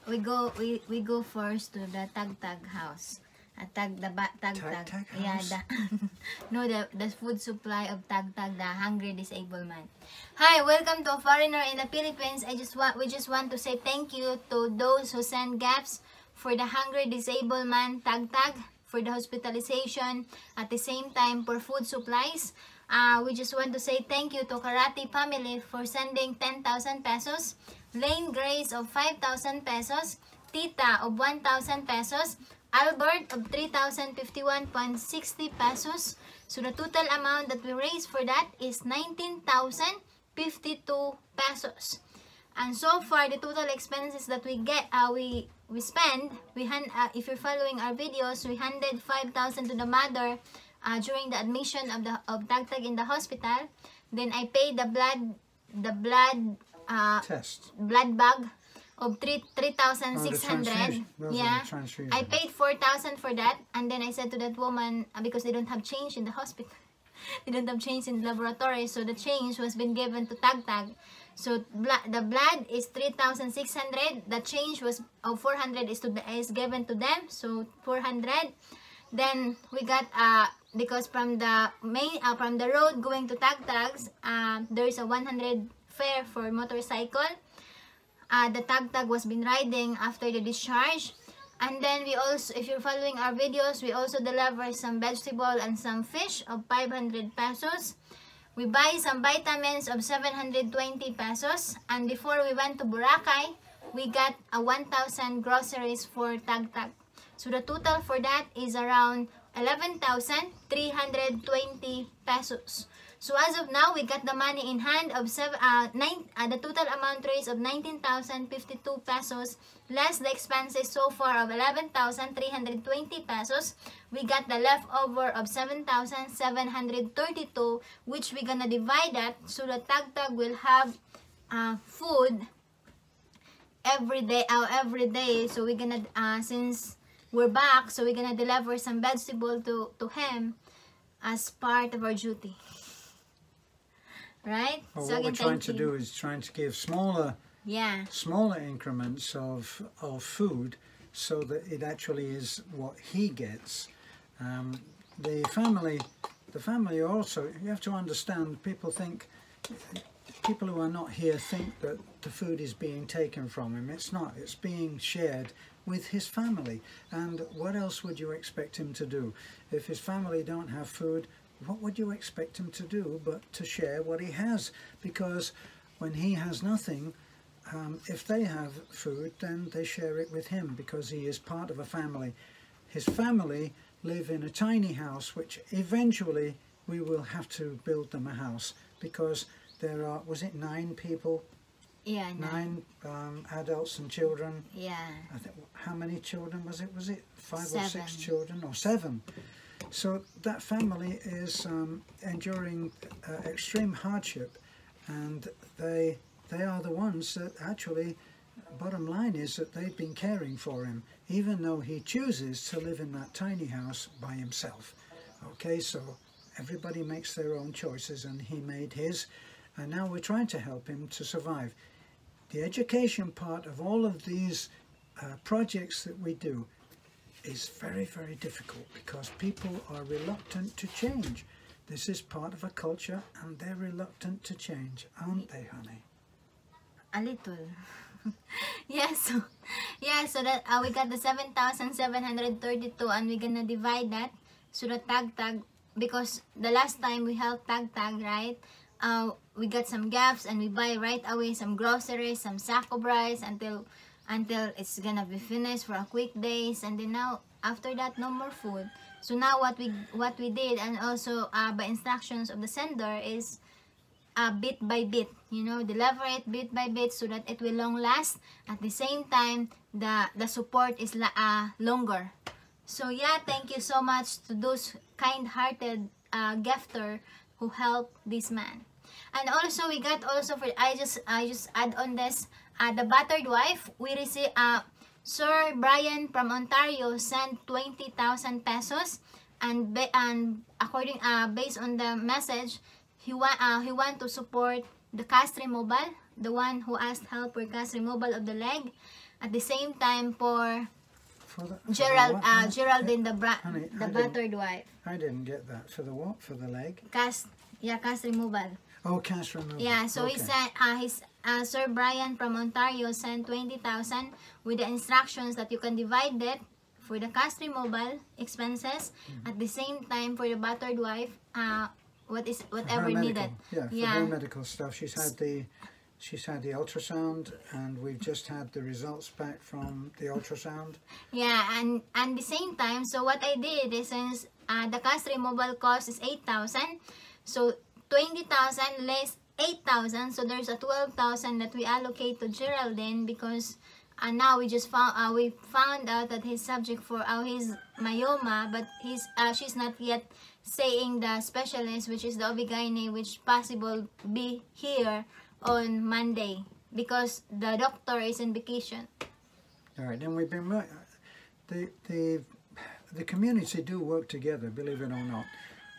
we go first to the Tagtag house. Tagtag. Yeah, no, the food supply of Tagtag, the hungry disabled man. Hi, welcome to a foreigner in the Philippines. We just want to say thank you to those who send gifts for the hungry disabled man Tagtag, for the hospitalization, at the same time for food supplies. We just want to say thank you to Karate family for sending 10,000 pesos, Lane Grace of 5,000 pesos, Tita of 1,000 pesos, Albert of 3,051.60 pesos. So the total amount that we raised for that is 19,052 pesos. And so far, the total expenses that we get, we spend, if you're following our videos, we handed 5,000 to the mother during the admission of Tagtag in the hospital. Then I paid the blood test, blood bag of 3,600. Yeah, I paid 4,000 for that, and then I said to that woman, because they don't have change in the hospital, they don't have change in the laboratory, so the change was been given to Tagtag. So the blood is 3,600. The change was of 400 is given to them, so 400. Then we got because from the from the road going to Tagtag's, there is a 100 fare for motorcycle. The Tagtag was been riding after the discharge. And then we also, if you're following our videos, we also deliver some vegetable and some fish of 500 pesos. We buy some vitamins of 720 pesos. And before we went to Boracay, we got a 1,000 groceries for Tagtag. So the total for that is around 11,320 pesos. So as of now, we got the money in hand of the total amount raised of 19,052 pesos, less the expenses so far of 11,320 pesos. We got the leftover of 7,732, which we're gonna divide that so the Tagtag will have food every day. So we're gonna since we're back, so we're gonna deliver some vegetable to him as part of our duty. Right? Well, so what we're trying to do is trying to give smaller increments of food so that it actually is what he gets. The family also, you have to understand, people who are not here think that the food is being taken from him. It's not. It's being shared with his family. And what else would you expect him to do? If his family don't have food, what would you expect him to do but to share what he has? Because when he has nothing, if they have food, then they share it with him because he is part of a family. His family live in a tiny house, which eventually we will have to build them a house because there are, was it 9 people? Yeah, 9 adults and children. Yeah. I think, how many children was it? Was it 5 7. or 6 children or 7? So that family is enduring extreme hardship, and they are the ones that actually, bottom line is that they've been caring for him, even though he chooses to live in that tiny house by himself. Okay, so everybody makes their own choices, and he made his, and now we're trying to help him to survive. The education part of all of these projects that we do is very, very difficult because people are reluctant to change. This is part of a culture and they're reluctant to change, aren't they, honey? A little. So that we got the 7,732 and we're gonna divide that so the Tagtag, because the last time we helped Tagtag, right, we got some gaps and we buy right away some groceries, some sack of rice until it's gonna be finished for a quick days, and then now after that no more food. So now what we did, and also by instructions of the sender, is bit by bit, deliver it bit by bit so that it will long last. At the same time, the support is longer. So yeah, thank you so much to those kind-hearted gifter who helped this man. And also we got also for I just add on this. The battered wife, we received Sir Brian from Ontario sent 20,000 pesos, and according based on the message, he want to support the cast removal, the one who asked help for cast removal of the leg. At the same time for the Geraldine, the Honey, battered wife. I didn't get that. For the what? For the leg? Cast removal. Oh, cast removal. Yeah, so okay. he sent Sir Brian from Ontario sent 20,000 with the instructions that you can divide it for the cast removal expenses. At the same time for the battered wife, whatever needed. Yeah, for her medical stuff. She's had the ultrasound, and we've just had the results back from the ultrasound. Yeah, and the same time, so what I did is, since the cast removal cost is 8,000, so 20,000 less 8,000, so there's a 12,000 that we allocate to Geraldine, because now we just found out that he's subject for his myoma, but she's not yet saying the specialist, which is the OB-GYN, which possible be here on Monday because the doctor is in vacation. All right, then we've been the community do work together, believe it or not.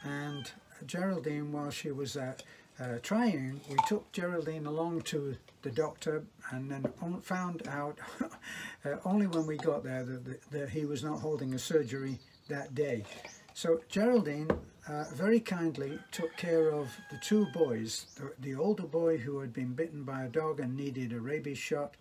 And Geraldine, while she was trying, we took Geraldine along to the doctor, and then found out only when we got there that he was not holding a surgery that day. So Geraldine very kindly took care of the two boys, the older boy who had been bitten by a dog and needed a rabies shot,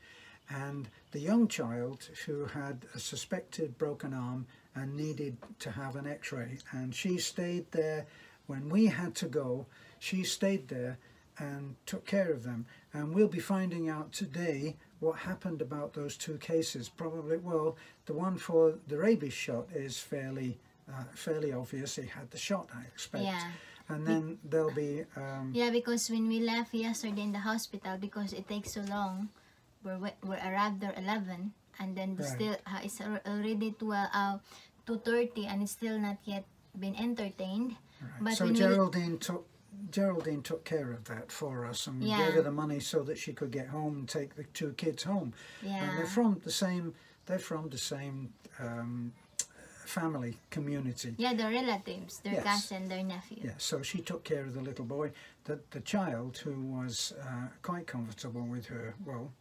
and the young child who had a suspected broken arm and needed to have an x-ray. And she stayed there when we had to go. She stayed there and took care of them. And we'll be finding out today what happened about those two cases. Probably, well, the one for the rabies shot is fairly obvious. He had the shot, I expect. Yeah. And then there'll be... yeah, because when we left yesterday in the hospital, because it takes so long, we arrived there 11, and then still it's already 2:30, and it's still not yet been entertained. Right. But so Geraldine took care of that for us, and gave her the money so that she could get home and take the two kids home. Yeah. And they're from the same family community. Yeah, their relatives, their cousin, their nephew. Yeah, so she took care of the little boy. The child, who was quite comfortable with her, well,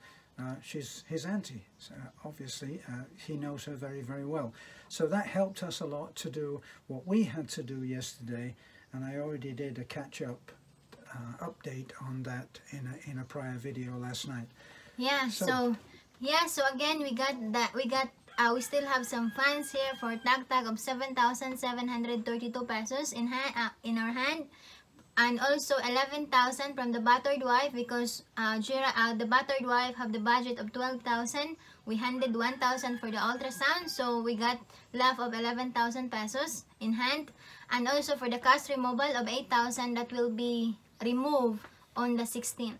she's his auntie, so obviously he knows her very, very well. So that helped us a lot to do what we had to do yesterday, and I already did a catch-up update on that in a prior video last night. Yeah, so again we still have some funds here for Tagtag of 7,732 pesos in our hand, and also 11,000 from the battered wife, because the battered wife have the budget of 12,000. We handed 1,000 for the ultrasound, so we got left of 11,000 pesos in hand, and also for the cast removal of 8,000 that will be removed on the 16th.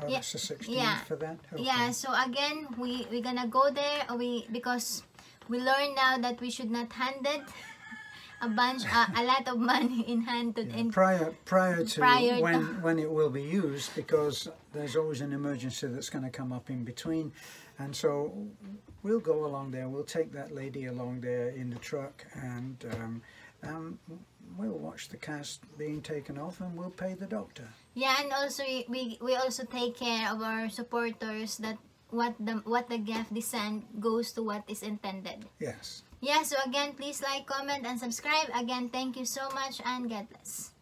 Oh, that's the 16th for that? Okay. Yeah, so again, we're gonna go there, because we learned now that we should not hand it a lot of money in hand to prior to when it will be used, because there's always an emergency that's going to come up in between. And so we'll go along there, we'll take that lady along there in the truck, and we'll watch the cast being taken off, and we'll pay the doctor. Yeah, and also we also take care of our supporters, that what the gift they send goes to what is intended. Yes. Yeah, so again, please like, comment, and subscribe. Again, thank you so much, and God bless.